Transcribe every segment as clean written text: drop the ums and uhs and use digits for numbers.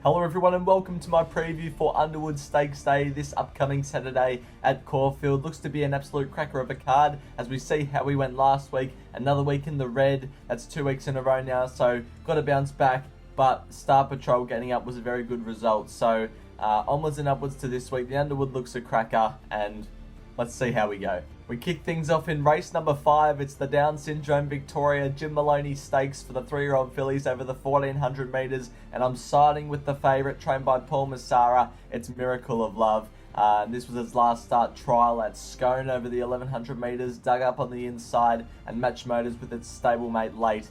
Hello everyone and welcome to my preview for Underwood Stakes Day this upcoming Saturday at Caulfield. Looks to be an absolute cracker of a card as we see how we went last week. Another week in the red, that's 2 weeks in a row now, so got to bounce back. But Star Patrol getting up was a very good result. So onwards and upwards to this week. The Underwood looks a cracker and let's see how we go. We kick things off in race number 5. It's the Down Syndrome Victoria Jim Maloney Stakes for the 3-year-old fillies over the 1400 metres. And I'm siding with the favourite, trained by Paul Massara. It's Miracle of Love. This was its last start trial at Scone over the 1100 metres. Dug up on the inside and matched motors with its stablemate Late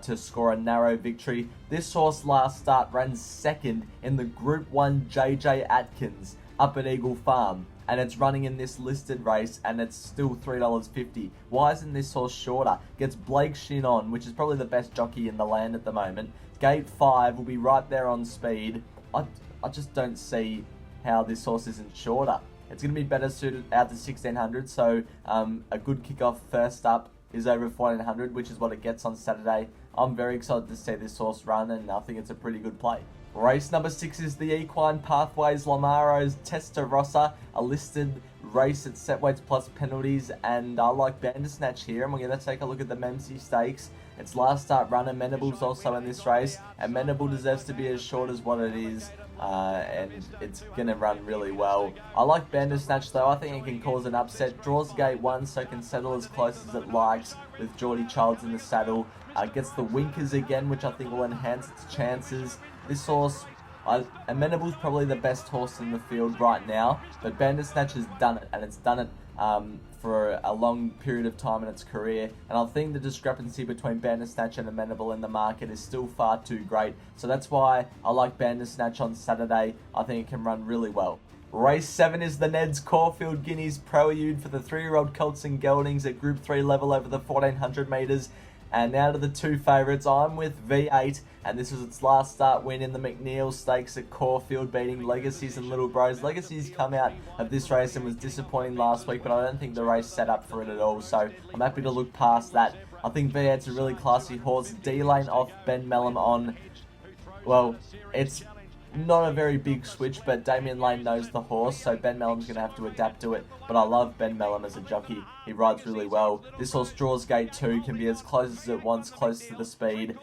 to score a narrow victory. This horse last start ran second in the Group 1 JJ Atkins up at Eagle Farm. And it's running in this listed race and it's still $3.50. Why isn't this horse shorter? Gets Blake Shin on, which is probably the best jockey in the land at the moment. Gate 5 will be right there on speed. I just don't see how this horse isn't shorter. It's going to be better suited out to 1600, so a good kickoff first up is over 1400, which is what it gets on Saturday. I'm very excited to see this horse run and I think it's a pretty good play. Race number 6 is the Equine Pathways Lamaro's Testarossa, a listed race at set weights plus penalties, and I like Bandersnatch here, and we're going to take a look at the Memsey Stakes. Its last start run, Amenable's also in this race. Amenable deserves to be as short as what it is, and it's going to run really well. I like Bandersnatch though. I think it can cause an upset. Draws gate 1, so it can settle as close as it likes with Geordie Childs in the saddle. Gets the winkers again, which I think will enhance its chances. This horse, Amenable's probably the best horse in the field right now, but Bandersnatch has done it, and it's done it for a long period of time in its career. And I think the discrepancy between Bandersnatch and Amenable in the market is still far too great. So that's why I like Bandersnatch on Saturday. I think it can run really well. Race 7 is the Ned's Caulfield Guineas Prelude for the 3-year-old Colts and Geldings at Group 3 level over the 1400 metres. And now to the 2 favourites. I'm with V8, and this was its last start win in the McNeil Stakes at Caulfield, beating Legacies and Little Bros. Legacies come out of this race and was disappointing last week, but I don't think the race set up for it at all, so I'm happy to look past that. I think V8's a really classy horse. D-Lane off Ben Mellum on, well, it's not a very big switch, but Damien Lane knows the horse, so Ben Mellum's going to have to adapt to it. But I love Ben Mellum as a jockey. He rides really well. This horse draws gate 2, can be as close as it wants, close to the speed.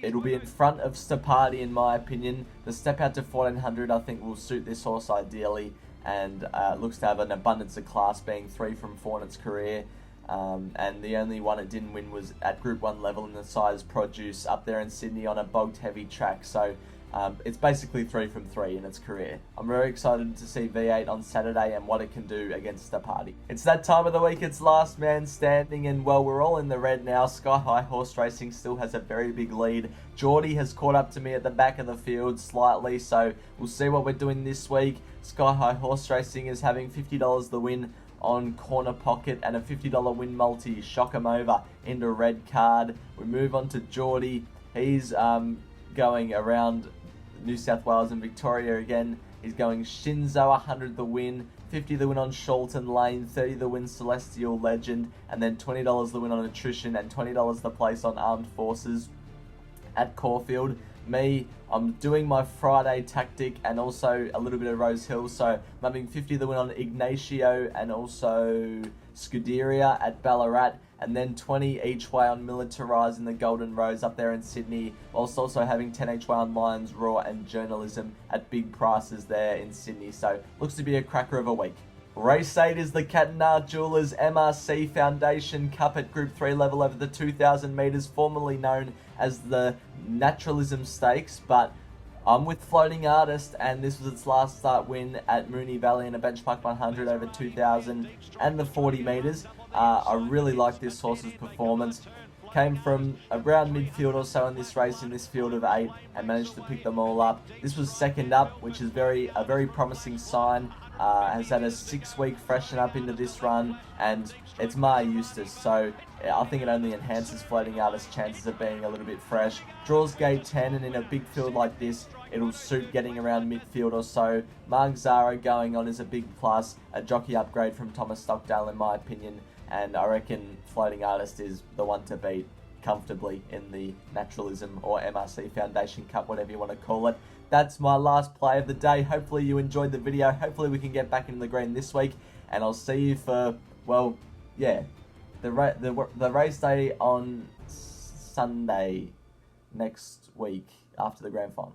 It'll be in front of Stapati in my opinion. The step out to 1400 I think will suit this horse ideally, and looks to have an abundance of class, being 3 from 4 in its career. And the only one it didn't win was at Group 1 level in the size Produce up there in Sydney on a bogged heavy track. So it's basically 3 from 3 in its career. I'm very excited to see V8 on Saturday and what it can do against the party. It's that time of the week, it's last man standing, and well, we're all in the red now. Sky High Horse Racing still has a very big lead. Geordie has caught up to me at the back of the field slightly, so we'll see what we're doing this week. Sky High Horse Racing is having $50 the win on Corner Pocket and a $50 win multi. Shock 'em over into red card. We move on to Geordie. He's going around New South Wales and Victoria again. He's going Shinzo, 100 the win, 50 the win on Sholton Lane, 30 the win Celestial Legend, and then $20 the win on Attrition and $20 the place on Armed Forces at Caulfield. I'm doing my Friday tactic and also a little bit of Rose Hill, so I'm having 50 the win on Ignacio and also Scuderia at Ballarat, and then 20 each way on Militarize in the Golden Rose up there in Sydney, whilst also having 10 each way on Lions Raw and Journalism at big prices there in Sydney. So looks to be a cracker of a week. Race 8 is the Cadenas Jewelers MRC Foundation Cup at Group 3 level over the 2000 metres, formerly known as the Naturalism Stakes, but I'm with Floating Artist, and this was its last start win at Moonee Valley in a benchmark 100 over 2000 and the 40 metres. I really like this horse's performance. Came from around midfield or so in this race in this field of 8 and managed to pick them all up. This was second up, which is a very promising sign. Has had a 6-week freshen up into this run, and it's Maya Eustace, so I think it only enhances Floating Artist's chances of being a little bit fresh. Draws gate 10, and in a big field like this, it'll suit getting around midfield or so. Mark Zara going on is a big plus, a jockey upgrade from Thomas Stockdale in my opinion, and I reckon Floating Artist is the one to beat comfortably in the Naturalism or MRC Foundation Cup, whatever you want to call it. that's my last play of the day. Hopefully you enjoyed the video. Hopefully we can get back into the green this week. And I'll see you for, well, yeah, the race day on Sunday next week after the grand final.